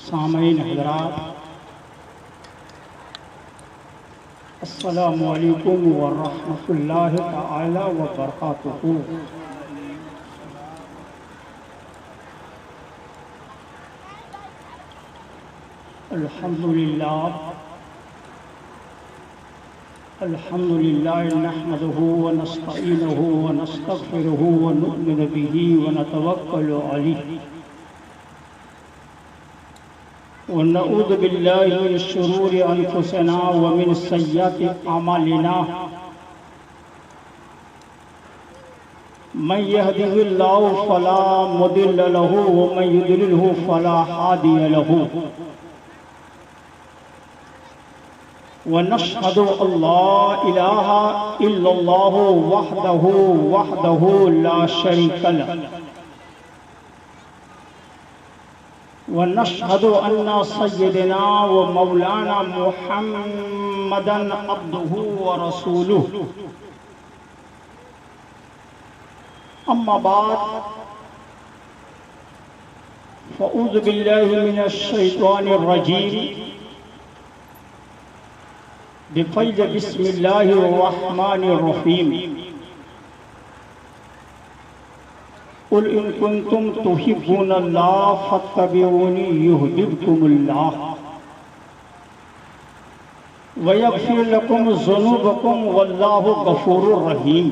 سامعین حضرات، السلام علیکم ورحمۃ اللہ تعالی وبرکاتہ۔ الحمد للہ نحمده ونستعینه ونستغفره ونؤمن به ونتوکل علیہ ونعوذ باللہ من شرور انفسنا ومن سیئات اعمالنا، من يهده الله فلا مضل له ومن يضلل فلا هادي له، ونشهد أن لا إله إلا الله وحده لا شريك له، ونشهد أن سيدنا ومولانا محمدا عبده ورسوله، أما بعد فأعوذ بالله من الشيطان الرجيم، بفضل بسم اللہ الرحمن الرحیم، قل ان کنتم تحبون اللہ فاتبعونی یحببکم اللہ ویغفر لکم ذنوبکم واللہ غفور رحیم۔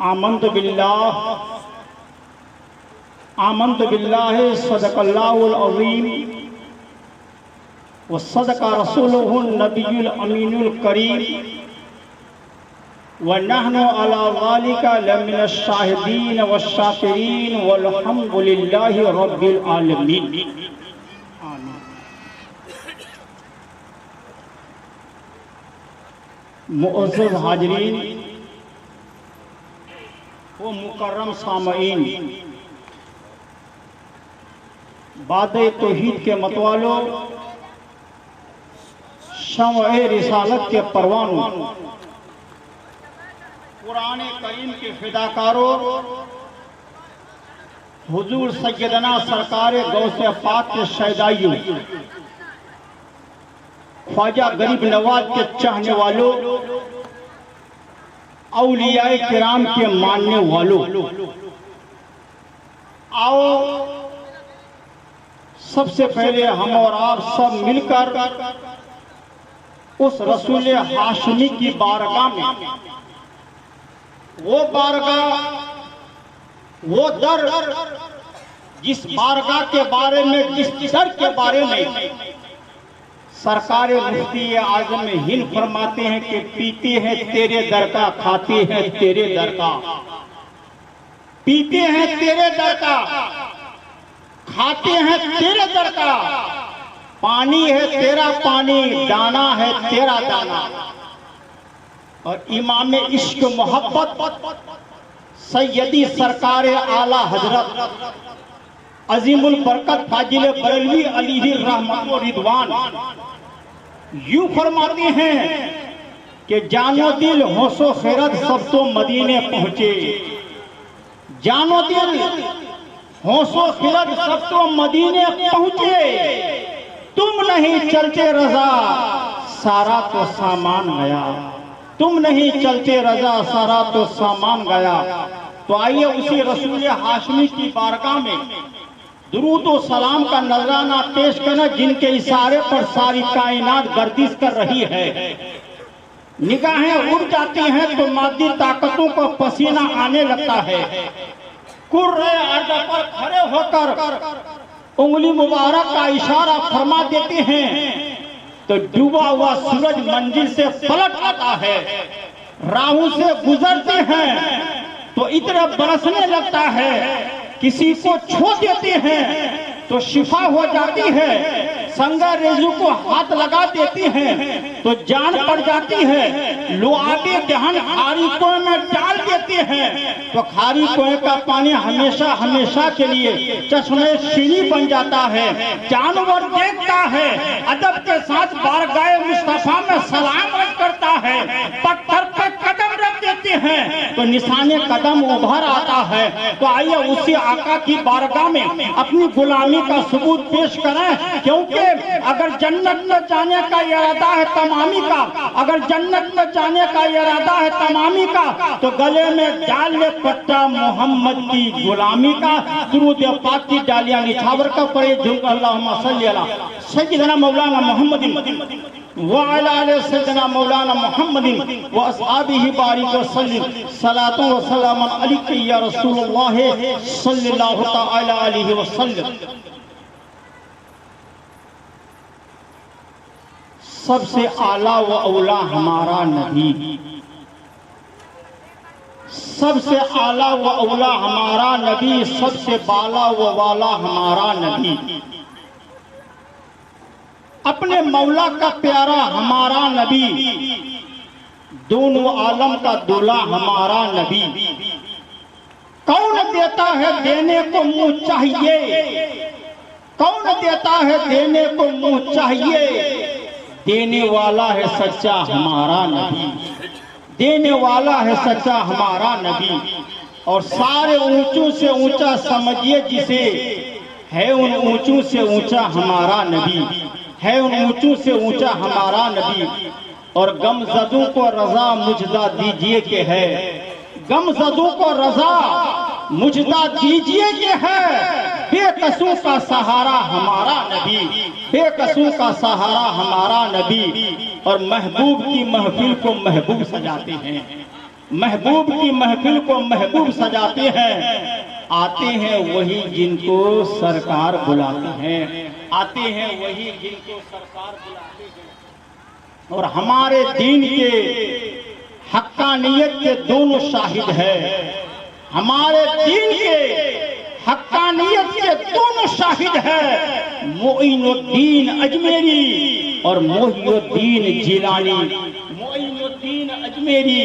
آمنت باللہ صدق اللہ العظیم وصدق رسوله النبی الامین الکریم، ونحن على ذلك لمن الشاہدین والشاکرین والحمد للہ رب العالمین۔ معزز حاضرین و مکرم سامعین، باد توحید کے متوالوں، شمع رسالت کے پروانوں، قرآن کریم کے فداکاروں، حضور سیدنا سرکار غوث پاک کے شیدائیوں، خواجہ غریب نواز کے چاہنے والوں، اولیاء کرام کے ماننے والوں، آؤ سب سے پہلے ہم اور آپ سب مل کر اس رسول ہاشمی کی بارگاہ میں، وہ بارگاہ، وہ در، جس بارگاہ کے بارے میں، جس در کے بارے میں سرکار مفتی اعظم ہند فرماتے ہیں کہ پیتے ہیں تیرے در کا، کھاتے ہیں تیرے در کا، پیتے ہیں تیرے در کا، کھاتے ہیں تیرے در کا، پانی ہے تیرا پانی، دانا ہے تیرا دانا۔ اور امام عشق محبت سیدی سرکار اعلیٰ حضرت عظیم البرکت فاضل بریلوی علیہ الرحمت و رضوان یوں فرماتے ہیں کہ جان و دل ہوش و خیرت سب تو مدینے پہنچے، جان و دل ہوش و خیرت سب تو مدینے پہنچے، تم نہیں چلتے رضا سارا تو سامان گیا، تم نہیں چلتے رضا سارا تو سامان گیا۔ تو آئیے اسی رسول ہاشمی کی بارگاہ میں درود و سلام کا نذرانہ پیش کرنا، جن کے اشارے پر ساری کائنات گردش کر رہی ہے۔ نگاہیں اڑ جاتی ہیں تو مادی طاقتوں کو پسینہ آنے لگتا ہے، کرۂ ارض پر کھڑے ہو کر انگلی مبارک کا اشارہ فرما دیتے ہیں تو ڈوبا ہوا سورج منزل سے پلٹ آتا ہے، راہوں سے گزرتے ہیں تو عطر برسنے لگتا ہے، کسی کو چھو دیتے ہیں تو شفا ہو جاتی ہے، سنگ ریزو کو ہاتھ لگا دیتی ہیں تو جان پڑ جاتی ہے، لعابِ دہن کھاری کنویں میں ڈال دیتے ہیں تو کھاری کنویں کا پانی ہمیشہ ہمیشہ کے لیے چشمے شیریں بن جاتا ہے۔ جانور دیکھتا ہے، ادب کے ساتھ بارگاہ مصطفیٰ میں سلام رکھ کرتا ہے، پتھر پہ قدم رکھ دیتا کرتے ہیں تو نشان قدم ابھر آتا ہے. تو آئیے اسی آقا کی بارگاہ میں اپنی غلامی کا ثبوت پیش کریں, کیونکہ اگر جنت میں جانے کا ارادہ ہے تمامی کا, اگر جنت میں جانے کا ارادہ ہے تمامی کا, تو گلے میں ڈال لے پٹا محمد کی غلامی کا. درود پاک کی ڈالیاں نچھاور کا پڑے جھوم اللہم صلی علی سیدنا مولانا محمد وعلی آلِ سیدنا مولانا محمد واصحابہ بارک وسلم. صلاۃ و سلام علیک یا رسول اللہ صلی اللہ تعالی علیہ وسلم. سب سے اعلیٰ و اولا ہمارا نبی, سب سے اعلیٰ و اولا ہمارا نبی, سب سے بالا و والا ہمارا نبی, اپنے مولا کا پیارا ہمارا نبی, دونوں عالم کا دولا ہمارا نبی. کون دیتا ہے دینے کو منہ چاہیے, کون دیتا ہے دینے کو منہ چاہیے, دینے والا ہے سچا ہمارا نبی, دینے والا ہے سچا ہمارا نبی. اور سارے اونچوں سے اونچا سمجھیے جسے, ہے ان اونچوں سے اونچا ہمارا نبی, ہے ان اونچوں سے اونچا ہمارا نبی. اور غم زدوں کو رضا مجدہ دیجئے کہ ہے, غم زدوں کو رضا مجدہ دیجئے کہ ہے, بے قصوں کا سہارا ہمارا نبی, بے قصوں کا سہارا ہمارا نبی. اور محبوب کی محفل کو محبوب سجاتے ہیں, محبوب کی محفل کو محبوب سجاتے ہیں. آتے ہیں وہی جن کو سرکار بلاتے ہیں, آتے ہیں وہی جن کو سرکار بلاتے ہیں. اور ہمارے دین کے حقانیت کے دونوں شاہد ہیں, ہمارے دین کے حقانیت کے دونوں شاہد ہیں, معین الدین اجمیری اور محی الدین جیلانی, معین الدین اجمیری,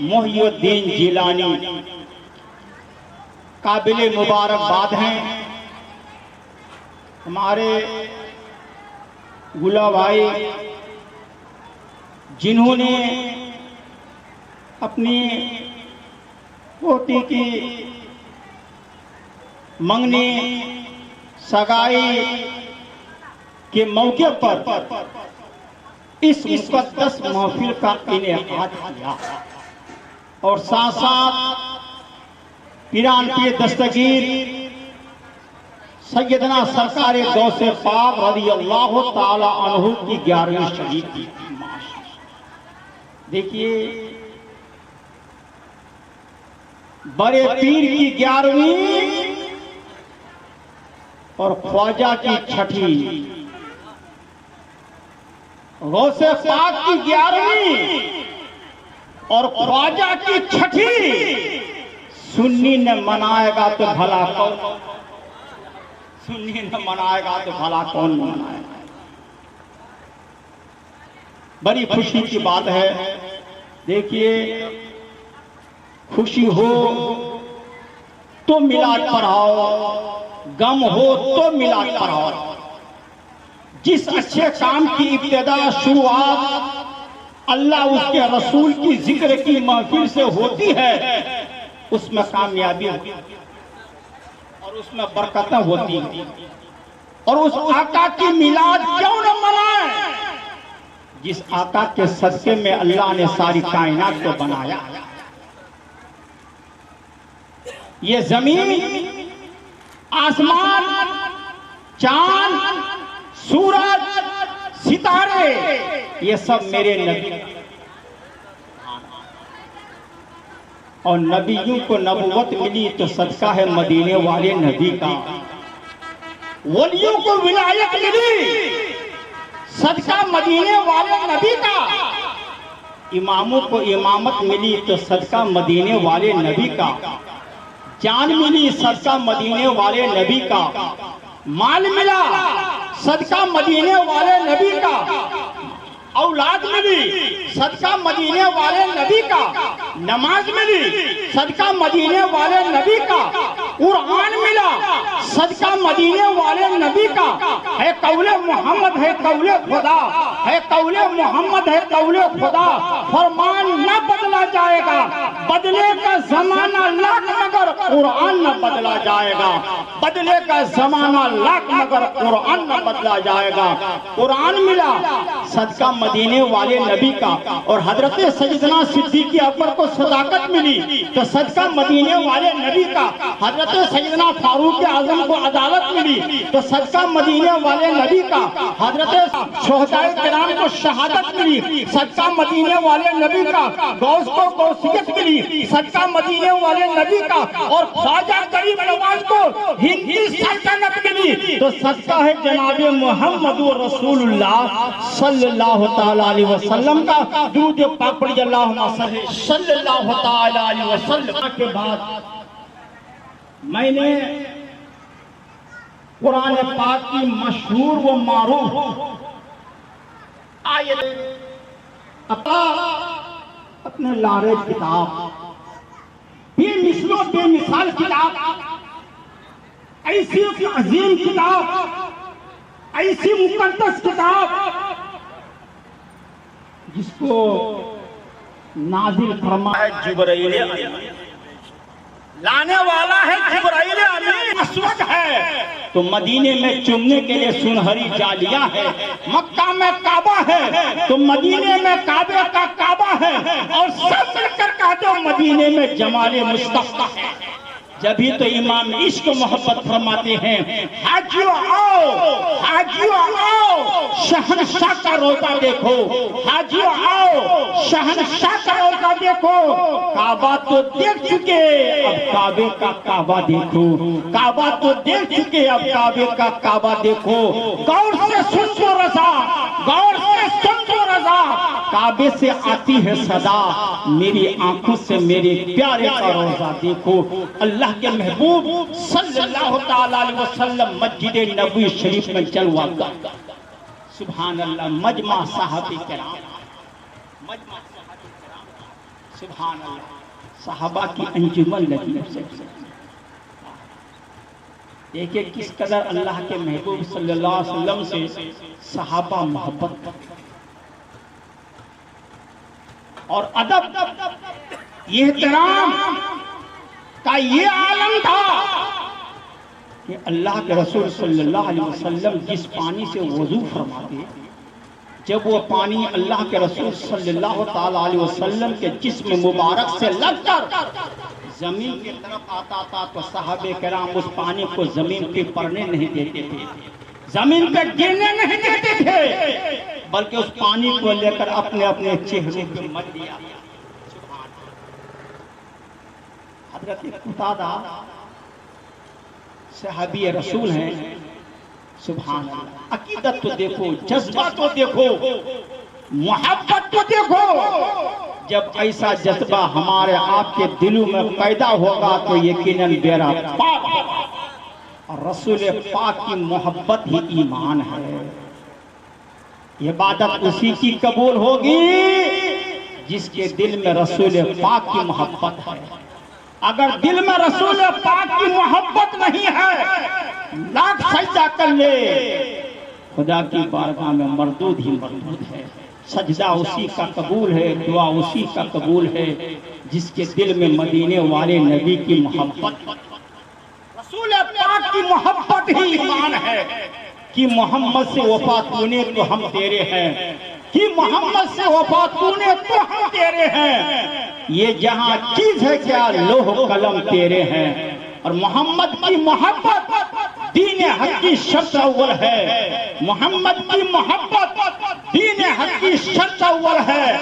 محی الدین جیلانی. قابل مبارکباد ہیں ہمارے گلا بھائی, جنہوں نے اپنی پوتی کی منگنی سگائی کے موقع پر اس مقدس محفل کا انعقاد کیا, اور ساتھ ساتھ پیران پیر دستگیر سیدنا سرکار غوث پاک رضی اللہ تعالی عنہ کی 11ویں شریف کی. دیکھیے بڑے پیر کی 11ویں اور خواجہ کی 6ٹھی, غوث پاک کی 11ویں اور خواجہ کی 6ٹھی. سنی نے منائے گا تو بھلا کون, سنی نے منائے گا تو بھلا کون منائے گا. بڑی خوشی کی بات ہے. دیکھیے خوشی ہو تو میلاد پڑھاؤ, غم ہو تو میلاد پڑھاؤ. جس اچھے کام کی ابتدا شروعات اللہ اس کے رسول کی ذکر کی محفل سے ہوتی ہے, اس میں کامیابی ہوتی ہے اور اس میں برکتیں ہوتی ہیں. اور اس آقا کی میلاد کیوں نہ منائیں جس آقا کے صدقے میں اللہ نے ساری کائنات کو بنایا. یہ زمین, آسمان, چاند, سورج, ستارے, یہ سب میرے نبی, اور نبیوں کو نبوت ملی تو صدقہ ہے مدینے والے نبی کا. ولیوں کو ولایت ملی صدقہ مدینے والے نبی کا. اماموں کو امامت ملی تو صدقہ مدینے والے نبی کا. جان ملی صدقہ مدینے والے نبی کا. مال ملا صدقہ مدینے والے نبی کا. اولاد ملی صدقہ مدینے والے نبی کا. نماز ملی صدقہ مدینے والے نبی کا. قرآن ملا صدقہ مدینے والے نبی کا ہے قول محمد ہے قول خدا ہے قول محمد ہے قول خدا فرمان نہ بدلا جائے گا بدلے کا زمانہ لاکھ مگر قرآن نہ بدلا جائے گا بدلے کا زمانہ لاکھ مگر قرآن نہ بدلا جائے گا قرآن ملا صدقہ مدینے والے نبی کا اور حضرت سیدنا صدیق اکبر کو صداقت ملی تو صدقہ مدینے والے نبی کا حضرت سیدنا فاروق اعظم کو عدالت ملی تو صدقہ مدینے والے نبی کا حضرت شہداء کرام کو شہادت ملی صدقہ مدینے والے نبی کا غوث کو غوثیت ملی صدقہ مدینے والے نبی کا اور خواجہ غریب نواز کو ہندی سلطنت ملی تو صدقہ ہے جناب محمد رسول اللہ صلی اللہ تعالی علیہ وسلم کا درود پاک پڑھیے اللہم صلی اللہ تعالی علیہ وسلم کے بعد میں نے قرآن پاک کی مشہور و معروف آیت اپنے لارے کتاب بے مثل و بے مثال کتاب ایسی عظیم کتاب ایسی مقدس کتاب جس کو نازل فرمایا ہے جبرائیل امین لانے والا ہے جبرائیل امین اسود ہے تو مدینے میں چومنے کے لیے سنہری جالیاں ہے مکہ میں کعبہ ہے تو مدینے میں کعبے کا کعبہ ہے اور سب مل کر کہتے ہو مدینے میں جمال مصطفیٰ ہے جبھی تو امام عشق محبت فرماتے ہیں حاجیو آؤ شہنشاہ کا روزہ دیکھو حاجیو آؤ شہنشاہ کا روزہ دیکھو کعبہ تو دیکھ چکے اب کعبے کا کعبہ دیکھو کعبہ تو دیکھ چکے اب کعبے کا کعبہ دیکھو غور سے سن تو رضا غور سے سن تو رضا کعبے سے آتی ہے صدا میری آنکھوں سے میرے پیارے کا روزہ دیکھو اللہ کے محبوب صلی اللہ تعالی علیہ وسلم مسجد نبوی شریف میں جلوہ کرتا سبحان اللہ مجمع صحابہ کرام سبحان اللہ صحابہ کی انجمن لگی دیکھیں کس قدر اللہ کے محبوب صلی اللہ علیہ وسلم سے صحابہ محبت کرتے اور ادب یہ احترام کا یہ عالم تھا کہ اللہ کے رسول صلی اللہ علیہ وسلم جس پانی سے وضو فرماتے جب وہ پانی اللہ کے رسول صلی اللہ تعالی علیہ وسلم کے جسم مبارک سے لگ کر زمین کی طرف آتا تھا تو صحابہ کرام اس پانی کو زمین پہ پڑنے نہیں دیتے تھے زمین پہ گرنے نہیں دیتے تھے بلکہ اس پانی کو لے کر اپنے اپنے چہرے پہ مل دیا حضرت قتادہ صحابی رسول ہیں سبحان اللہ عقیدت تو دیکھو جذبہ تو دیکھو محبت تو دیکھو جب ایسا جذبہ ہمارے آپ کے دلوں میں پیدا ہوگا تو یقیناً بیرا پاک ہوگا اور رسول پاک کی محبت ہی ایمان ہے عبادت اسی کی قبول ہوگی جس کے دل میں رسول پاک کی محبت ہے اگر دل میں رسول پاک کی محبت نہیں ہے لاکھ سجدہ کر لے خدا کی بارگاہ میں مردود ہی مردود ہے سجدہ اسی کا قبول ہے دعا اسی کا قبول ہے جس کے دل میں مدینے والے نبی کی محبت رسول پاک کی محبت ہی ایمان ہے کہ محمد سے وفا تونے تو ہم تیرے ہیں کہ محمد سے وفا تونے تو ہم تیرے ہیں یہ جہاں چیز ہے کیا لوح قلم تیرے ہیں اور محمد کی محبت دین حق کی شرط اول ہے محمد کی محبت دین حق کی شرط اول ہے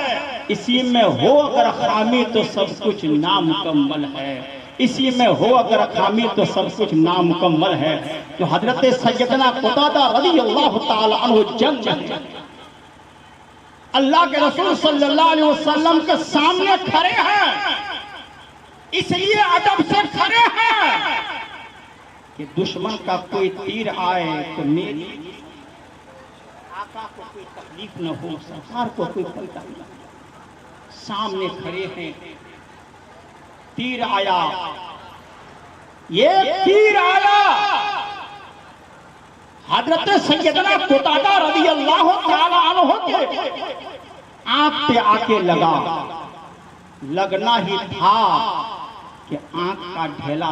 اسی میں ہو اگر خامی تو سب کچھ نامکمل ہے اسی میں ہو اگر خامی تو سب کچھ نامکمل ہے تو حضرت سیدنا قتادہ رضی اللہ تعالی عنہ جنگ میں اللہ کے رسول صلی اللہ علیہ وسلم کے سامنے کھڑے ہیں اس لیے ادب سے کھڑے ہیں کہ دشمن کا کوئی تیر آئے تو میری آقا کو کوئی تکلیف نہ ہو سرکار کو کوئی تکلیف نہ ہو سامنے کھڑے ہیں تیر آیا یہ تیر آیا حضرت سیدنا قتادہ رضی اللہ تعالی عنہ کے آنکھ پہ آ کے لگنا ہی تھا کہ آنکھ کا ڈھیلا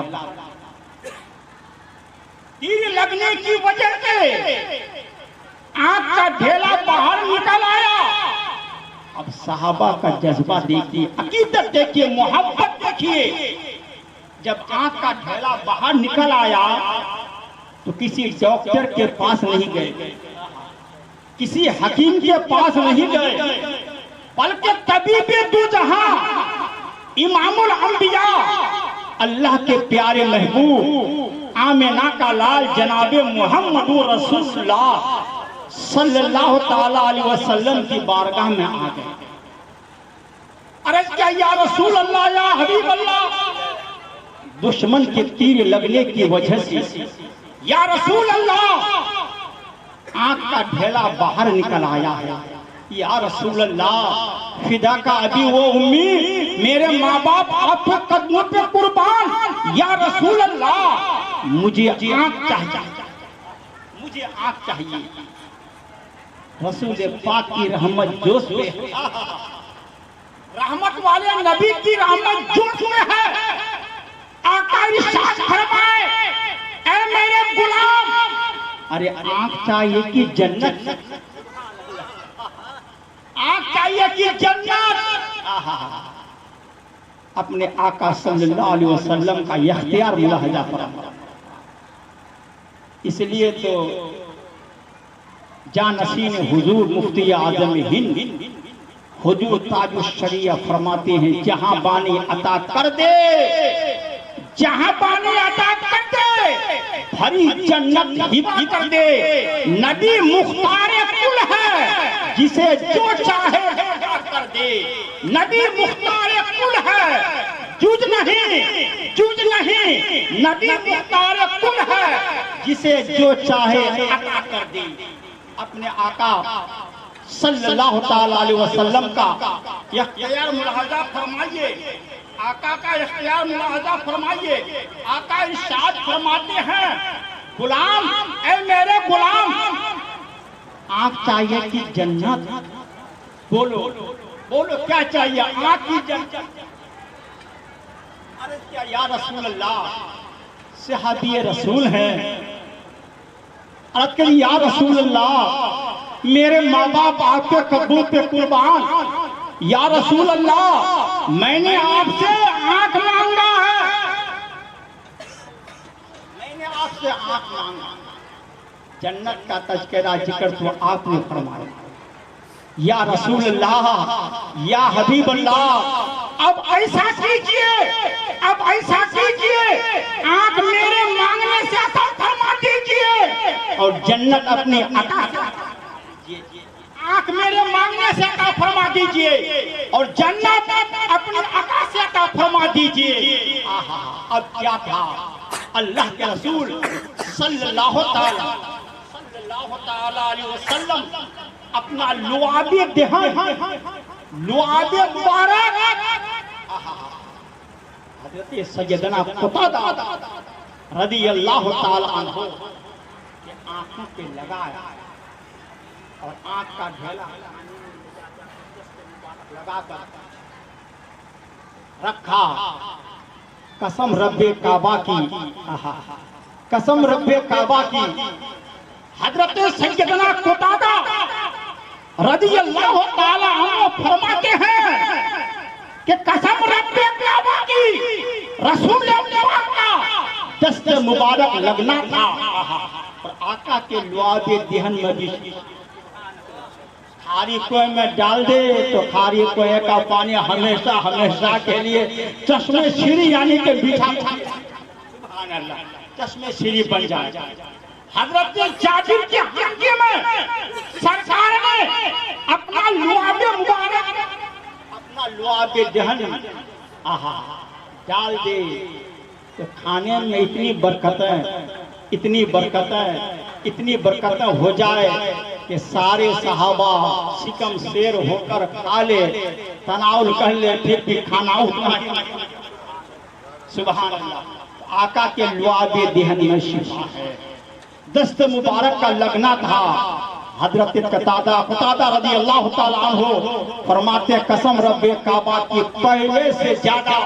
تیر لگنے کی وجہ سے آنکھ کا ڈھیلا باہر نکل آیا. اب صحابہ کا جذبہ دیکھیے, عقیدت دیکھیے, محبت دیکھیے. جب آنکھ کا ڈھیلا باہر نکل آیا تو کسی ڈاکٹر کے پاس نہیں گئے, کسی حکیم کے پاس نہیں گئے, بلکہ طبیب دو جہاں امام الانبیاء اللہ کے پیارے محبوب آمنہ کا لال جناب محمد رسول اللہ صلی اللہ تعالی علیہ وسلم کی بارگاہ میں آ گئے. عرض کیا یا رسول اللہ, یا حبیب اللہ, دشمن کے تیر لگنے کی وجہ سے یا رسول اللہ آنکھ کا ڈھیلا باہر نکل آیا ہے. یا رسول اللہ فدا کا ابی و امی, میرے ماں باپ آپ کے قدموں پہ قربان. یا رسول اللہ مجھے آنکھ چاہیے, مجھے آنکھ چاہیے. رسول پاک کی رحمت جوش میں, رحمت والے نبی کی رحمت جوش میں ہے. آقا ارشاد فرمائے اے میرے غلام, ارے آنکھ چاہیے کہ جنت, آنکھ چاہیے کہ جنت. اپنے آقا صلی اللہ علیہ وسلم کا اختیار ملاحظہ فرمائے. اس لیے تو جانشین حضور مفتی اعظم ہند حضور تاج الشریعہ فرماتے ہیں, جہاں بانی عطا کر دے, جہاں بانی عطا کر دے, بھری جنت ہبا کر دے. نبی مختار کل ہے, جسے جو چاہے ہبا کر دے. نبی مختار کل ہے, جج نہیں, نبی مختار کل ہے, جسے جو چاہے عطا کر دے. اپنے آقا صلی اللہ تعالی علیہ وسلم کا اختیار ملاحظہ فرمائیے, آقا کا اختیار ملاحظہ فرمائیے. آقا ارشاد فرماتے ہیں, غلام, اے میرے غلام, آنکھ چاہیے کہ جنت؟ بولو بولو کیا چاہیے, آنکھ کی جنت. عرض کیا یا رسول اللہ, صحابی رسول ہیں. عرض کیا یا رسول اللہ, میرے ماں باپ آپ کے قدموں پہ قربان. یا رسول اللہ میں نے آپ سے آنکھ مانگا ہے, میں نے آپ سے آنکھ مانگا. جنت کا تذکرہ ذکر تو آپ نے فرمایا. یا رسول اللہ, یا حبیب اللہ, اب ایسا کیجئے, اب ایسا کیجئے, آنکھ میرے مانگنے سے عطا فرما دیجئے اور جنت اپنی عطا, آنکھ میرے مانگنے سے عطا فرما دیجئے اور جنت اپنی عطا سے عطا فرما دیجئے. اب کیا تھا, اللہ کے رسول صلی اللہ تعالی علیہ وسلم اپنا لعاب دہن, لعاب مبارک حضرت سیدنا قتادہ رضی اللہ تعالی عنہ کے آنکھوں پہ لگایا اور آنکھ کا ڈھیلا لگا کر رکھا. قسم رب کعبہ کی, قسم رب کعبہ کی, حضرت سیدنا قتادہ رضی اللہ تعالی عنہ فرماتے ہیں کہ قسم رب کعبہ کی, رسول اللہ کا دست مبارک لگنا تھا اور آقا کے لعاب دہن میں بھی کھاری کوئے میں ڈال دے تو کھاری کوئے کا پانی ہمیشہ ہمیشہ کے لیے چشمے شیری یعنی کہ بچھا, سبحان اللہ, چشمے شیری بن جائے. حضرت جابر کے حلقے میں سرکار نے اپنا لعاب مبارک, اپنا لعاب دہن ڈال دے تو کھانے میں اتنی برکتیں ہو جائے کہ سارے صحابہ شکم سیر ہو کر کھا لے, تناول کر لے, پھر بھی کھانا اٹھائے. سبحان اللہ. آقا کے لعاب دہن میں شفا ہے. دست مبارک کا لگنا تھا. حضرت قتادہ رضی اللہ تعالیٰ عنہ فرماتے قسم رب کعبہ کی پہلے سے زیادہ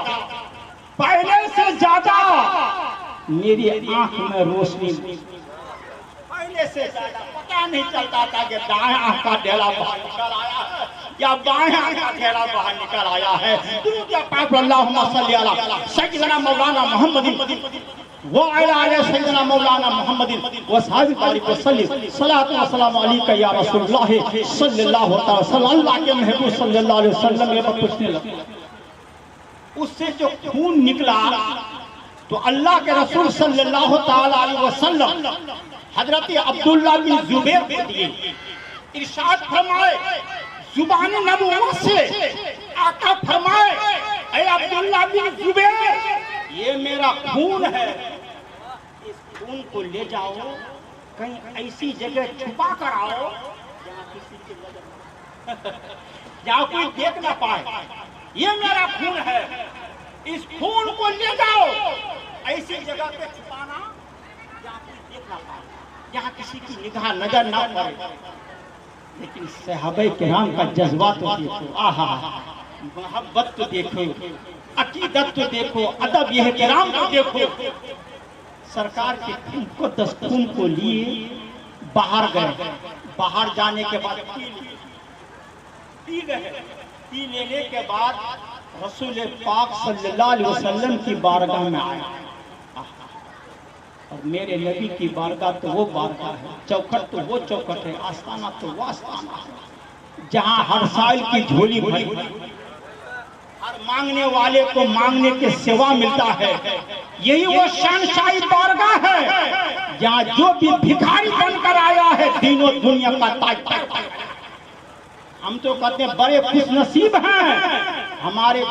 میری آنکھ میں روشنی، پہلے سے زیادہ پتہ نہیں چلتا تھا کہ دائیں آنکھ کا ڈھیلا باہر نکل آیا ہے یا بائیں آنکھ کا ڈھیلا باہر نکل آیا ہے. درود پاک اللہم صلی علی سیدنا مولانا محمد وعلى سيدنا مولانا محمد وصحبه بارك وسلم. صلاۃ و سلام علیک یا رسول اللہ صلی اللہ تعالی وسلم. اللہ کے محبوب صلی اللہ علیہ وسلم یہ بات پوچھنے لگے. اس سے جو خون نکلا تو اللہ کے رسول صلی اللہ تعالی علیہ وسلم حضرت عبداللہ بن زبیر کو دیے. ارشاد فرمائے زبان نبوت سے آقا فرمائے اے عبداللہ بن زبیر یہ میرا خون ہے، اس خون کو لے جاؤ کہیں ایسی جگہ چھپا کر آؤ جہاں کسی کی نظر جہاں کوئی دیکھ نہ پائے. یہ میرا خون ہے، اس خون کو لے جاؤ ایسی جگہ پہ چھپانا جہاں کوئی دیکھ نہ پائے، جہاں کسی کی نگاہ نظر نہ پڑے. لیکن صحابہ کرام کا جذبات تو دیکھو، آہا محبت تو دیکھو، عقیدت تو دیکھو، ادب یہ احترام تو دیکھو. سرکار کے مقدس خون کو لیے باہر گئے. باہر جانے کے بعد پی لینے کے بعد رسول پاک صلی اللہ علیہ وسلم کی بارگاہ میں آئے. اور میرے نبی کی بارگاہ تو وہ بارگاہ ہے، چوکھٹ تو وہ چوکھٹ ہے، آستانہ تو وہ آستانہ ہے جہاں ہر سائل کی جھولی بھری، ہر مانگنے والے کو مانگنے کے سوا ملتا ہے. یہی وہ شانشاہی بارگاہ ہے جہاں جو بھی بھکاری بن کر آیا ہے دین و دنیا کا تاج پاتا ہے. ہم تو کہتے ہیں بڑے خوش نصیب ہیں ہمارے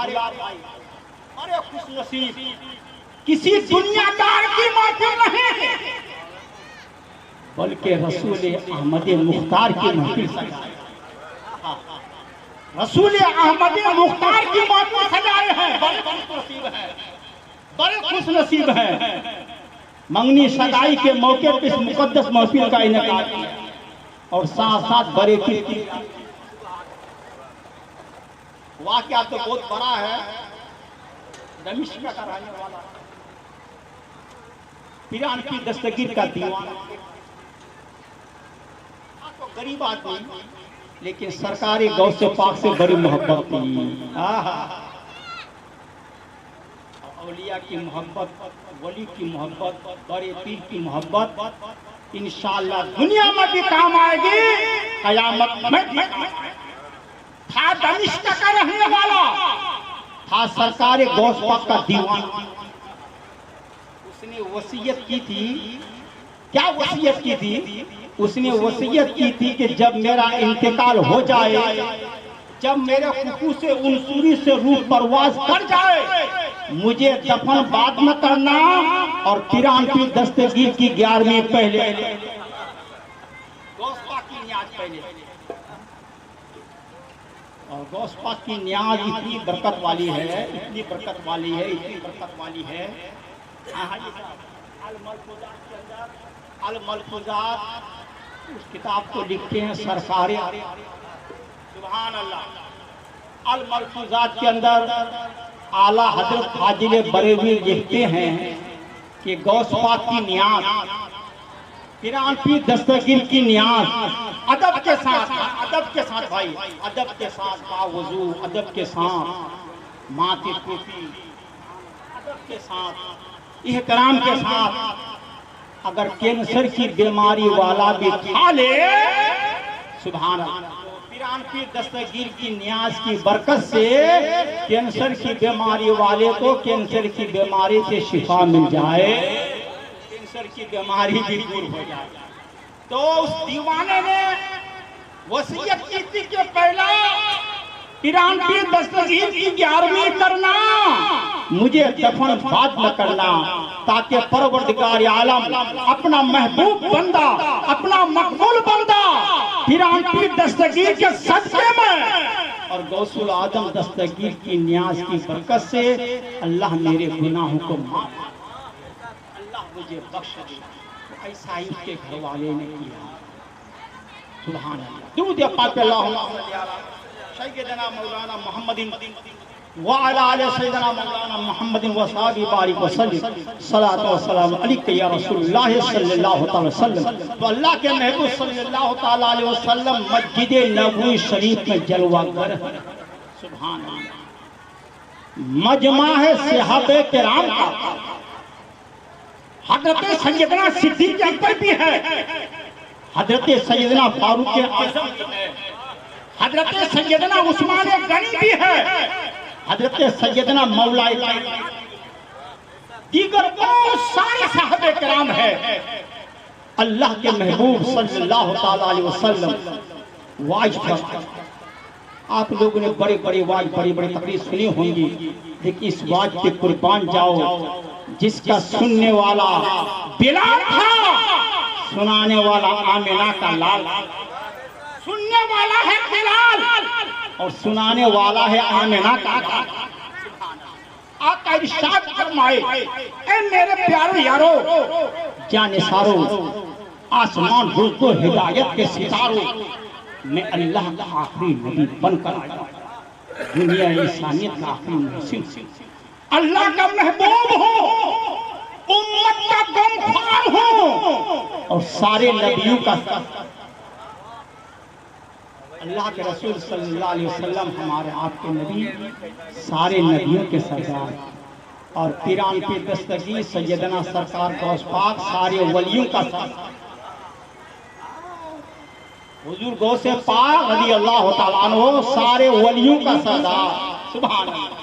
بڑے خوش نصیب. کسی دنیا دار کی محفل نہیں بلکہ رسول احمد مختار کی محفل سجائے. رسول احمد مختار کی محفل سجائے ہیں. بڑے خوش نصیب ہیں. منگنی سگائی کے موقع پر اس مقدس محفل کا انعقاد کیا اور ساتھ ساتھ بڑے کی واقعہ تو بہت بڑا ہے. دمشق کا رہنے والا پیران کی دستگیر کا دیوان تو غریب آدمی لیکن سرکاری غوث پاک سے بڑی محبت تھی. اولیاء کی محبت، ولی کی محبت، بڑے پیر کی محبت انشاءاللہ دنیا میں بھی کام آئے گی، قیامت میں بھی کام آئے گی. تھا دمشق کا رہنے والا، تھا سرکار غوث پاک کا دیوان. اس نے وصیت کی تھی، کیا وصیت کی تھی؟ اس نے وصیت کی تھی کہ جب میرا انتقال ہو جائے، جب میرے خصوص عنصری سے روح پرواز کر جائے، مجھے دفن بعد میں کرنا اور پیران کی دستگیر کی 11ویں پہلے، غوث پاک کی نیاز پہلے. اور غوث پاک کی نیاز اتنی برکت والی ہے، اتنی برکت والی ہے، اتنی برکت والی ہے. الملفوظات کے اندر الملفوظات اس کتاب کو لکھتے ہیں سرکار سبحان اللہ. الملفوظات کے اندر اعلیٰ حضرت فاضل بریلوی لکھتے ہیں کہ غوث پاک کی نیاز، پیران کی دستگیر کی نیاز ادب کے ساتھ بھائی، ادب کے ساتھ باوضو، ادب کے ساتھ ماتھے ٹوپی، ادب کے ساتھ احترام کے ساتھ اگر کینسر کی بیماری والا بھی کھا لے، سبحان اللہ، پیران کی دستگیر کی نیاز کی برکت سے کینسر کی بیماری والے کو کینسر کی بیماری سے شفا مل جائے، کینسر کی بیماری بھی دور ہو جائے. تو اس دیوانے نے وصیت کی تھی کہ پہلا پیران کی دستگیر کی 11ویں کرنا، مجھے دفن بعد نہ کرنا، تاکہ پروردگار عالم اپنا محبوب بندہ، اپنا مقبول بندہ پیران کی دستگیر کے صدقے میں اور غوث العظم دستگیر کی نیاز کی برکت سے اللہ میرے گناہوں کو معاف، اللہ مجھے بخش دے. ایسا ہی اس کے گھر والے نے کیا. سبحان اللہ. درود پاک اللہم صلی علی سیدنا مولانا محمد وعلی آل سیدنا مولانا محمد وصحبہ بارک وسلم. صلاۃ و سلام علیک یا رسول اللہ صلی اللہ تعالی وسلم. تو اللہ کے محبوب صلی اللہ تعالی علیہ وسلم مسجد نبوی شریف میں جلوہ گر ہے. سبحان اللہ. مجمع ہے صحابہ کرام کا. حضرت سیدنا صدیق اکبر بھی ہے, حضرت سیدنا فاروق اعظم بھی ہے, حضرت سیدنا عثمان غنی بھی ہے, حضرت سیدنا مولا علی, دیگر بہت سارے صحابہ کرام ہیں. اللہ کے محبوب صلی اللہ تعالی علیہ وسلم واعظ فرماتے. آپ لوگوں نے بڑے بڑے واعظ بڑی بڑی تقریر سنی ہوں گی, لیکن اس واعظ پہ قربان جاؤ جس کا سننے والا بلال تھا, سنانے والا آمنہ کا لال. سننے والا ہے بلال اور سنانے والا ہے آمنہ کا. آقا ارشاد فرمائے, اے میرے پیارو یارو, جان سارو, آسمان رزق و ہدایت کے ستاروں, میں اللہ کا آخری نبی بن کر آیا, دنیا انسانیت کا آخری محسن, اللہ کا محبوب ہوں, امت کا غمخوار ہوں, اور سارے نبیوں کا. اللہ کے رسول صلی اللہ علیہ وسلم ہمارے آپ کے نبی, سارے نبیوں کے سردار, اور پیران پہ دستگیر سیدنا سرکار غوث پاک سارے ولیوں کا سردار, حضور غوث پاک رضی اللہ تعالیٰ عنہ سارے ولیوں کا سردار. سبحان اللہ.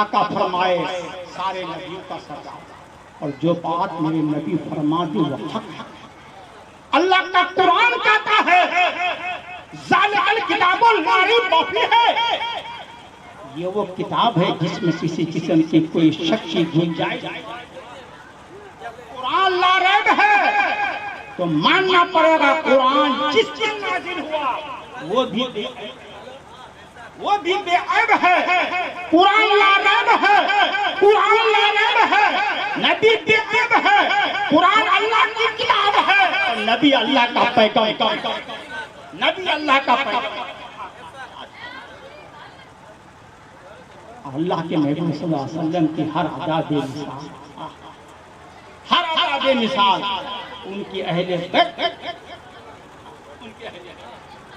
آقا فرمائے سارے نبیوں کا سردار, اور جو بات میرے نبی فرما دی وہ حق ہے. اللہ کا قرآن کہتا ہے ذالک الکتاب لا ریب فیہ ہے, یہ وہ کتاب ہے جس میں کسی قسم کی کوئی شک کی گنجائش. قرآن لا ریب ہے تو ماننا پڑے گا قرآن جس پر نازل ہوا وہ بھی بے عیب ہے. قرآن لا ریب ہے, قرآن لا ریب ہے, نبی بے عیب ہے, قرآن اللہ کی کتاب ہے, نبی اللہ کا پیغام, نبی اللہ کا پیغام. اللہ کے محبوب صلی اللہ علیہ وسلم کی ہر ادا بے مثال, ہر ادا بے مثال. ان کی اہل بیت,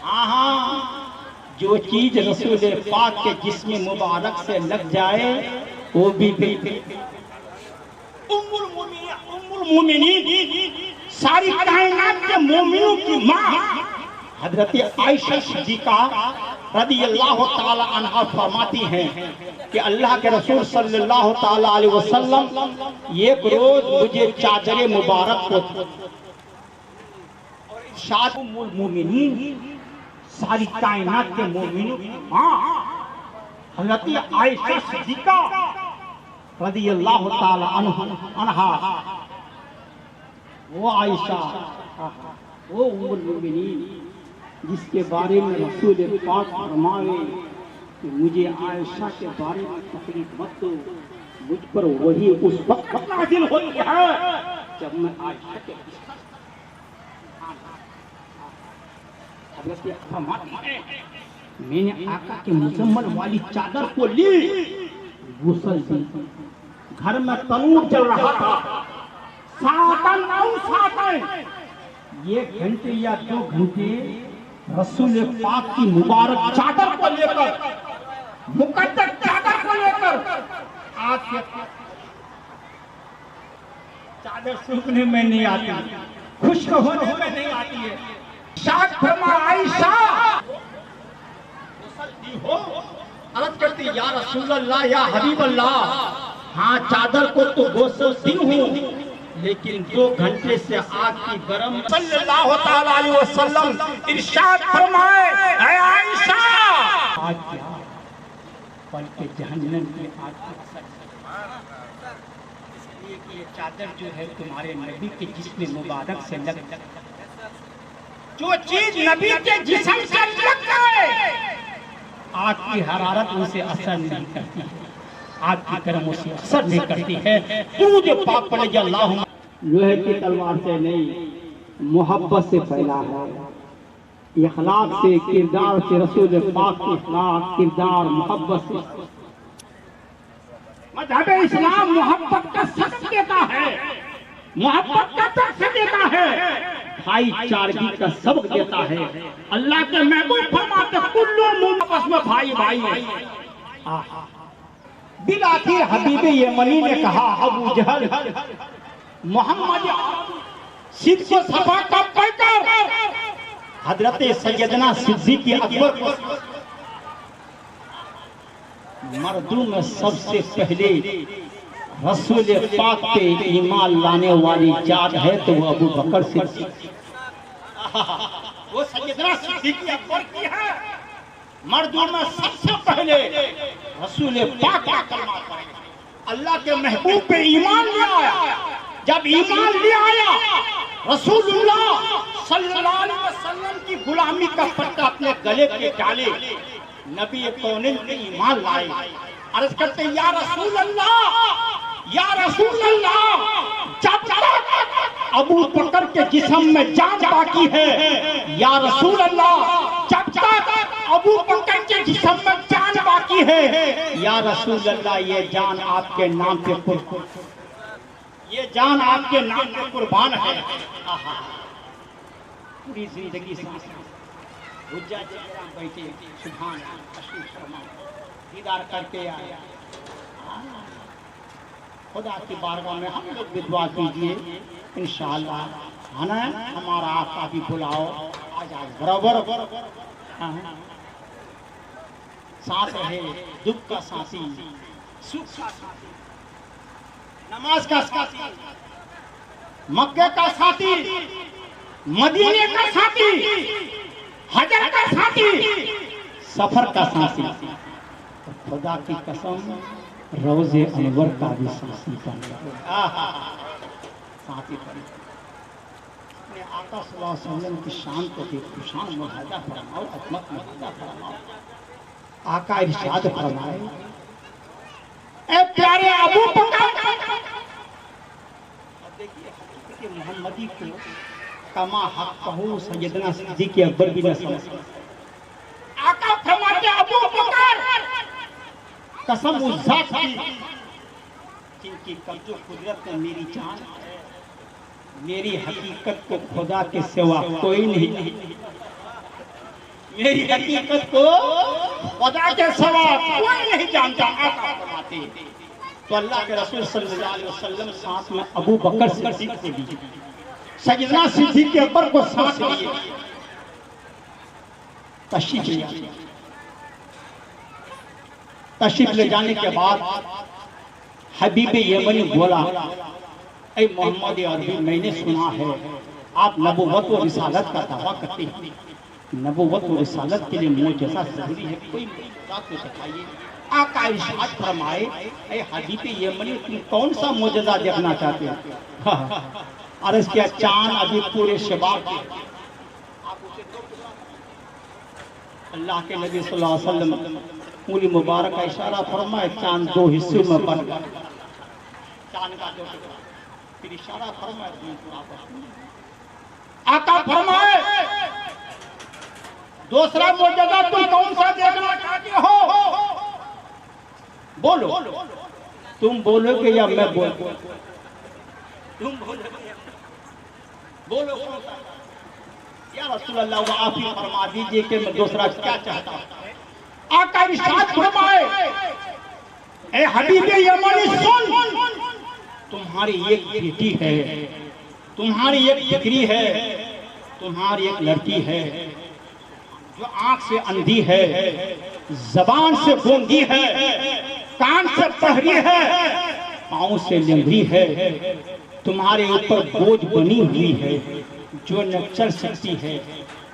ہاں جو چیز رسول پاک کے جسم مبارک سے لگ جائے وہ بھی ام المومنین, ساری کائنات کے مومنوں کی ماں حضرت عائشہ صدیقہ رضی اللہ تعالی عنہا فرماتی ہیں کہ اللہ کے رسول صلی اللہ تعالی علیہ وسلم ایک روز مجھے چادر مبارک کو, اور ارشاد ام المومنین ساری کائنات کے مومنوں کی ماں حضرت عائشہ صدیقہ رضی اللہ تعالی عنہا, وہ عائشہ وہ ام المومنین جس کے بارے میں رسول پاک فرمائے کہ مجھے عائشہ کے بارے میں تکلیف مت دو, مجھ پر وہی اس وقت نازل ہوتی ہے جب میں عائشہ کے حضرت فرماتی ہے میں نے آقا کے مزمل والی چادر کو لی, غسل دی, گھر میں تنور چل رہا تھا, ساتن ایک گھنٹے یا 2 گھنٹے رسول پاک کی مبارک چادر کو لے کر, مقدس چادر کو لے کر آج کے چادر سوکھنے میں نہیں آتی, خشک ہونے میں نہیں آتی ہے. شاک فرما عائشہ غسل دی ہو, عرض کرتی یا رسول اللہ یا حبیب اللہ, ہاں چادر کو تو غسل دی ہوں لیکن 2 گھنٹے سے آگ کی گرم. صلی اللہ تعالی علیہ وسلم ارشاد فرمائے اے عائشہ, آج کیا بلکہ جہنم کی آگ کی اثر, اس لیے کہ یہ چادر جو ہے تمہارے نبی کے جسم مبارک سے لگ, جو چیز نبی کے جسم سے لگ جائے آگ کی حرارت ان سے اثر نہیں کرتی ہے, آگ کی گرم اسے اثر نہیں کرتی ہے. درود پاک پڑھے اللہ لوہے کی تلوار سے نہیں، محبت سے پھیلا ہے، اخلاق سے، کردار سے، رسول پاک کے اخلاق، کردار، محبت سے۔ مذہب اسلام محبت کا سبق دیتا ہے، محبت کا درس دیتا ہے، بھائی چارگی کا سبق دیتا ہے۔ اللہ کے محبوب فرماتے کل مومن آپس میں بھائی بھائی ہیں۔ بالآخر حبیب یمنی نے کہا ابو جہل محمد صدق و صفا کا پیکر حضرت سیدنا صدیق اکبر کو مردوں میں سب سے پہلے رسول پاک پہ ایمان لانے والی ذات ہے تو وہ ابو بکر صدیق، وہ سیدنا صدیق اکبر کی ہے۔ مردوں میں سب سے پہلے رسول پاک کا کلمہ پڑھے، اللہ کے محبوب پہ ایمان لے آیا۔ جب ایمان لے آیا رسول اللہ صلی اللہ علیہ وسلم کی غلامی کا پٹا اپنے گلے پہ ڈالے، نبی کونین نے ایمان لائے۔ عرض کرتے یا رسول اللہ، یا رسول اللہ، جب تک ابو بکر کے جسم میں جان باقی ہے، یا رسول اللہ، جب تک ابو بکر کے جسم میں جان باقی ہے، یا رسول اللہ، یہ جان آپ کے نام پہ قربان، یہ جان آپ کے نام پہ قربان ہے۔ پوری زندگی سے حجاج کرام بیٹھے سبحان اللہ تشریف فرما دیدار کر کے آیا۔ خدا کی بارگاہ میں ہم لوگ بھی دعا کیجئے انشاءاللہ، آنا ہے ہمارا آقا بھی بلاؤ، آج برابر ساتھ رہے، دکھ کا ساتھی، سکھ کا ساتھی، نماز کا ساتھی، مکہ کا ساتھی، مدینے کا ساتھی، حجر کا ساتھی، سفر کا ساتھی، خدا کی قسم روز انور کا بھی ساتھی بن گیا، ساتھی بن گیا۔ اپنے آقا صلی اللہ علیہ وسلم کی شان کو دیکھو، شان مشاہدہ فرماؤ، عظمت مشاہدہ فرماؤ۔ آقا ارشاد فرمائے اے پیارے ابو بکر، دیکھیے حقیقت محمدی کو کما حق کہو سیدنا صدیق اکبر بھی نہ سمجھ۔ آقا فرماتے ابو بکر قسم اس ذات کی جن کی قبض و قدرت میں میری جان ہے، میری حقیقت کو خدا کے سوا کوئی نہیں، میری حقیقت کو خدا کے سوا کوئی نہیں جانتا۔ آقا فرماتے تو اللہ کے رسول صلی اللہ علیہ وسلم ساتھ میں ابو بکر صدیق کو بھی، سیدنا صدیق اکبر کو ساتھ لیے تشریف لے آئے۔ تشریف لے جانے کے بعد حبیب یمنی بولا اے محمد عربی، میں نے سنا ہے آپ نبوت و رسالت کا دعویٰ کرتے ہیں، نبوت و رسالت کے لیے معجزہ ضروری ہے، کوئی معجزہ تو دکھائیے۔ آقا ارشاد فرمائے اے حبیب یمنی، تم کون سا معجزہ دیکھنا چاہتے ہو؟ عرض کیا چاند ابھی پورے شباب کے، اللہ کے نبی صلی اللہ علیہ وسلم انگلی مبارک کا اشارہ فرمائے، چاند دو حصوں میں بن گیا، چاند کا دو ٹکڑا، پھر اشارہ فرمائے، آقا فرمائے دوسرا معجزہ تم کون سا دیکھنا چاہتے ہو؟ بولو، تم بولو گے یا میں بولوں؟ تم بولو گے یا بولو کون سا؟ یا رسول اللہ وہ آپ ہی فرما دیجئے کہ میں دوسرا کیا چاہتا ہوں۔ آقا ارشاد فرمائے اے حبیب یمنی سن، تمہاری ایک بیٹی ہے، تمہاری ایک بکری ہے، تمہاری ایک لڑکی ہے جو آنکھ سے اندھی ہے، زبان سے گونگی ہے، کان سے بہری ہے، پاؤں سے لنگڑی ہے، تمہارے اوپر بوجھ بنی ہوئی ہے جو نہ چل سکتی ہے،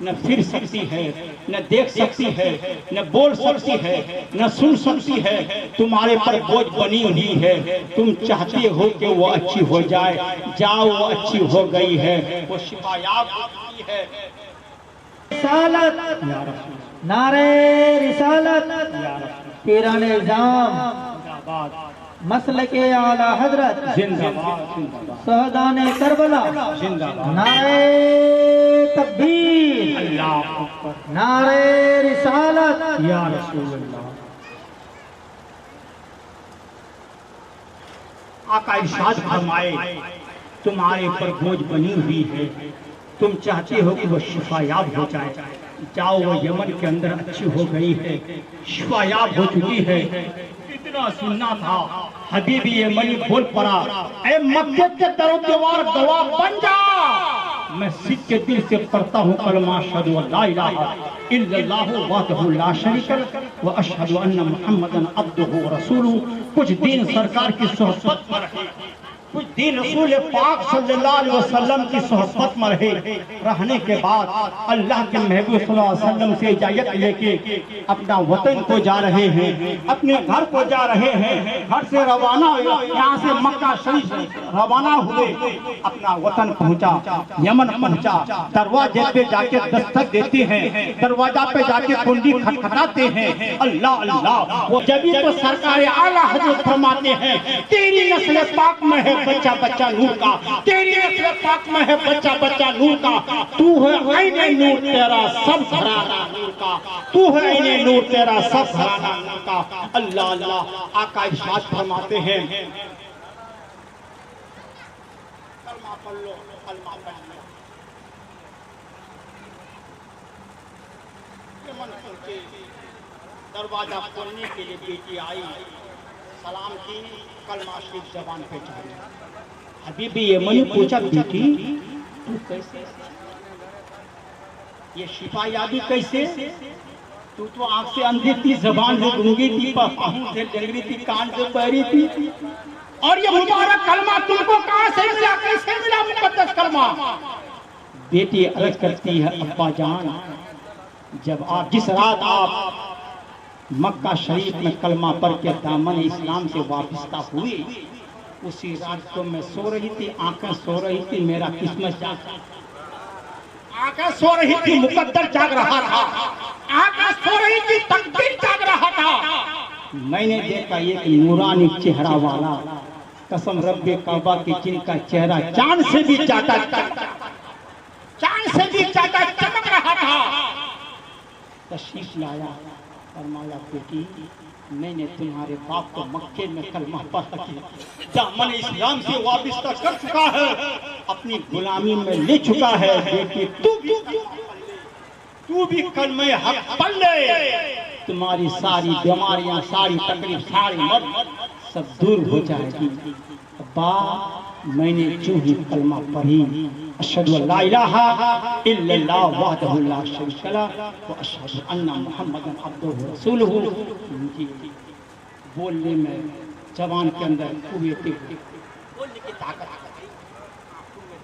نہ پھر سکتی ہے، نہ دیکھ سکتی ہے، نہ بول سکتی ہے، نہ سن سکتی ہے، تمہارے پر بوجھ بنی ہوئی ہے، تم چاہتے ہو کہ وہ اچھی ہو جائے، جاؤ وہ اچھی ہو گئی ہے، وہ شفا یاب ہو گئی ہے۔ رسالت، نعرہ رسالت، پیران اعظام، مسلک اعلی حضرت زندہ باد شہدان کربلا زندہ باد نعرہ تکبیر اللہ اکبر نعرہ رسالت یا رسول اللہ آقا ارشاد فرمائے تمہارے پر بوجھ بنی ہوئی ہے تم چاہتے ہو کہ وہ شفا یاب ہو جائے جاؤ وہ یمن کے اندر اچھی ہو گئی ہے شفا یاب ہو چکی ہے اتنا سننا تھا حبیبی یمنی بول پڑا اے مکے کے در و دیوار گواہ بن جا میں سچے دل سے پڑھتا ہوں کلمہ اشہد ان لا الہ الا اللہ وحدہ لا شریک لہ واشہد ان محمدا عبدہ ورسولہ کچھ دن سرکار کی صحبت میں رہے کچھ دن رسول پاک صلی اللہ علیہ وسلم کی صحبت میں رہنے کے بعد اللہ کے محبوب صلی اللہ علیہ وسلم سے اجازت لے کے اپنا وطن کو جا رہے ہیں اپنے گھر کو جا رہے ہیں گھر سے روانہ یہاں سے مکہ شریف روانہ ہوئے اپنا وطن پہنچا یمن پہنچا دروازے پہ جا کے دستک دیتے ہیں دروازہ پہ جا کے کنڈی کھٹکھٹاتے ہیں اللہ اللہ وہ جبھی تو سرکار اعلیٰ حضرت فرماتے ہیں تیری نسل پاک میں ہے بچہ بچہ نور کا تیری نسل پاک میں ہے بچہ بچہ نور کا تو ہے عین نور تیرا سب گھرانہ نور کا تو ہے عین نور تیرا سب گھرانہ نور کا اللہ اللہ آقا ارشاد فرماتے ہیں کلمہ پڑھ لو کلمہ پڑھ لو یمن پہنچے دروازہ کھولنے کے لیے بیٹی آئی سلام کی کلمہ شریف زبان پہ چڑھی حبیبی یمنی پوچھا بیٹی تو کیسے یہ شفا یابی کیسے تو آنکھ سے اندھی تھی زبان سے گونگی تھی پاؤں سے جنگلی تھی کان سے بہری تھی اور یہ مبارک کلمہ تم کو کہاں سے ملا کیسے ملا مقدس کلمہ بیٹی عرض کرتی ہے ابا جان جب آپ جس رات آپ مکہ شریف میں کلمہ پڑھ کے دامن اسلام سے وابستہ ہوئے اسی رات کو میں سو رہی تھی آنکھیں سو رہی تھی میرا قسمت جاگ آنکھیں سو رہی تھی مقدر جاگ رہا تھا آنکھیں سو رہی تھی تقدیر جاگ رہا تھا میں نے دیکھا ایک نورانی چہرہ والا قسم رب کعبہ کی جن کا چہرہ چاند سے بھی زیادہ چمک رہا تھا تشریف لایا فرمایا بیٹی میں نے تمہارے باپ کو مکے میں کلمہ پڑھ کے دامن اسلام سے وابستہ کر چکا ہے اپنی غلامی میں لے چکا ہے بیٹی تو بھی کلمہ حق پڑھ لے تمہاری ساری بیماریاں ساری تکلیف ساری مرض سب دور ہو جائے گی ابا میں نے جو ہی کلمہ پڑھی اشہد ان لا الہ الا اللہ وحدہ لا شریک لہ واشہد ان محمدا عبدہ ورسولہ بولنے میں زبان کے اندر قوت بولنے کی طاقت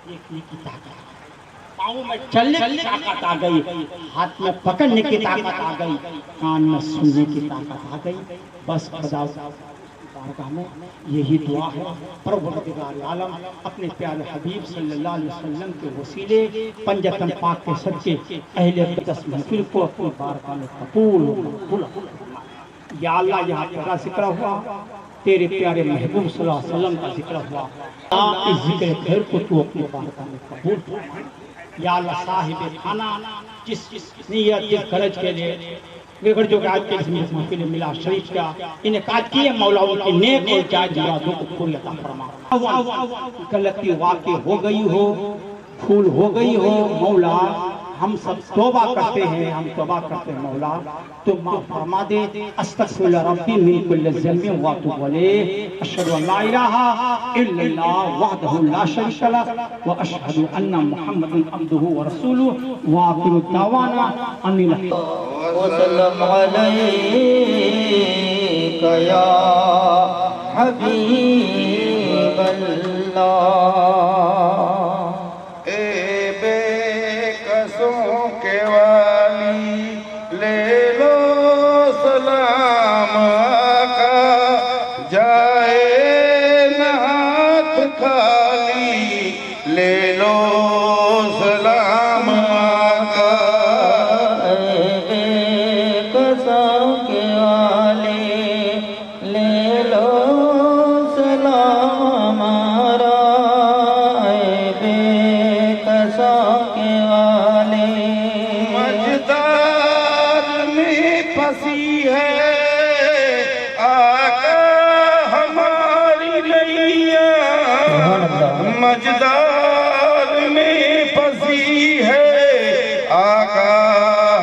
دیکھنے کی طاقت پاؤں میں چلنے کی طاقت آ گئی ہاتھ میں پکڑنے کی طاقت آ گئی کان میں سننے کی طاقت آ گئی بس خدا بارگاہ میں یہی دعا ہے پروردگار عالم اپنے پیارے حبیب صلی اللہ علیہ وسلم کے وسیلے پنجتن پاک کے صدقے اہل مقدس محفل کو اپنی بارگاہ میں قبول یا اللہ یہاں تیرا ذکر ہوا تیرے پیارے محبوب صلی اللہ علیہ وسلم کا ذکر ہوا اس ذکر خیر کو تو اپنی بارگاہ میں قبول فرما یا اللہ صاحب خانہ جس نیت جس غرض کے لیے جو کہ آج کے اس محفل ملا شریف کا انعقاد کیے مولا ان کی نیک اور جائز مرادوں کو پوری عطا فرما غلطی واقع ہو گئی ہو بھول ہو گئی ہو مولا ہم سب توبہ کرتے ہیں مولا تو معاف فرما دے استغفر ربی من کل ذنب واتوب الیہ اشہد ان لا الہ الا اللہ وحدہ لا شریک لہ واشہد ان محمدا عبدہ ورسولہ وآخر دعوانا ان وسلم علیک یا حبیب اللہ لے لو مجدار میں پسی ہے آقا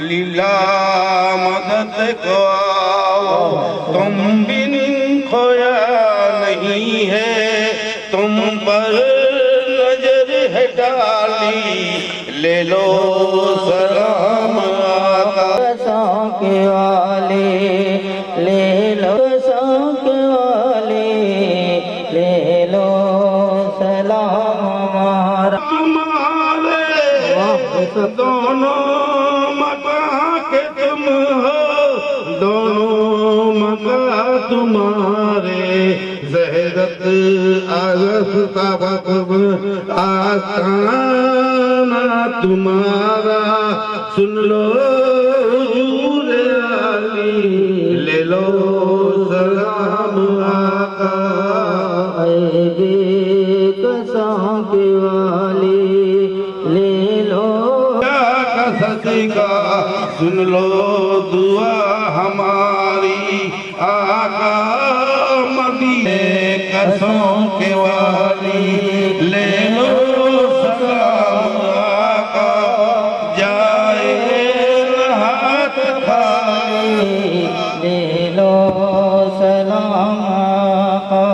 لیلا مدد کو آؤ تم بن کھویا نہیں ہے تم پر نظر ہے ڈالی لے لو سلام آقا سانکے والے لے لو سانکے والے لے لو سلام ہمارا ہمارے دونوں مکان کے تم ہو دونوں مکان تمہارے زہرت آغاز طبق آستانہ تمہارا سن لو حضور علی لے لو سلام آقا اے بے سانکے والے لے لو کا صدقہ سن لو دعا ہماری آقا مدینے قصوں کے والی لے لو سلام آقا جائے ہاتھ خالی لے لو سلام آقا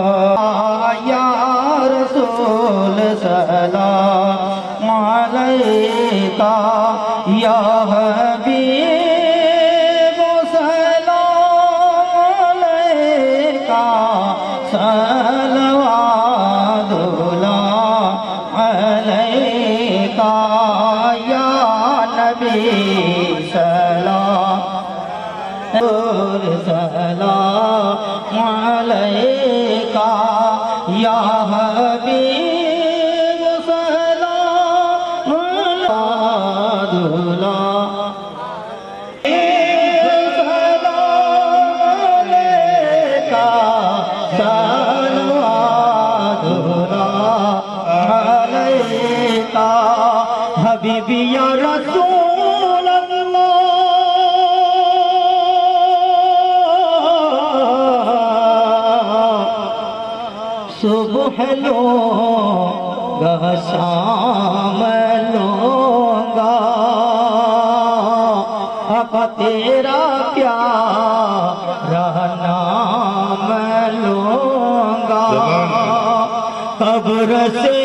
یا رسول سلام علیکہ یا حبیب سلام علیکہ صلوات اللہ علیکہ یا نبی سلام سلام علیکہ یا حبیب سلام علیکہ حبیبی یا رسول اللہ صبح لوں شام لوں گا آقا تیرا پیارا نام لوں گا قبر سے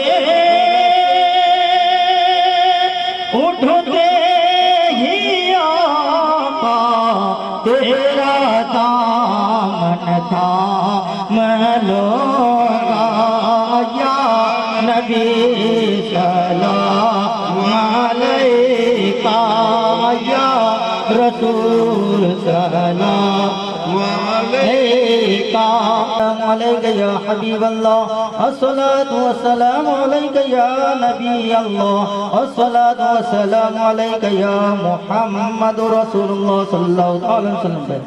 اٹھتے ہی آقا تیرا دامن تھام لوں گا یا نبی سلام علیکہ یا رسول سلام علیکہ علیکہ یا حبیب اللہ الصلاة والسلام علیکہ یا نبی اللہ الصلاة والسلام علیکہ یا محمد رسول اللہ صلی اللہ علیہ وسلم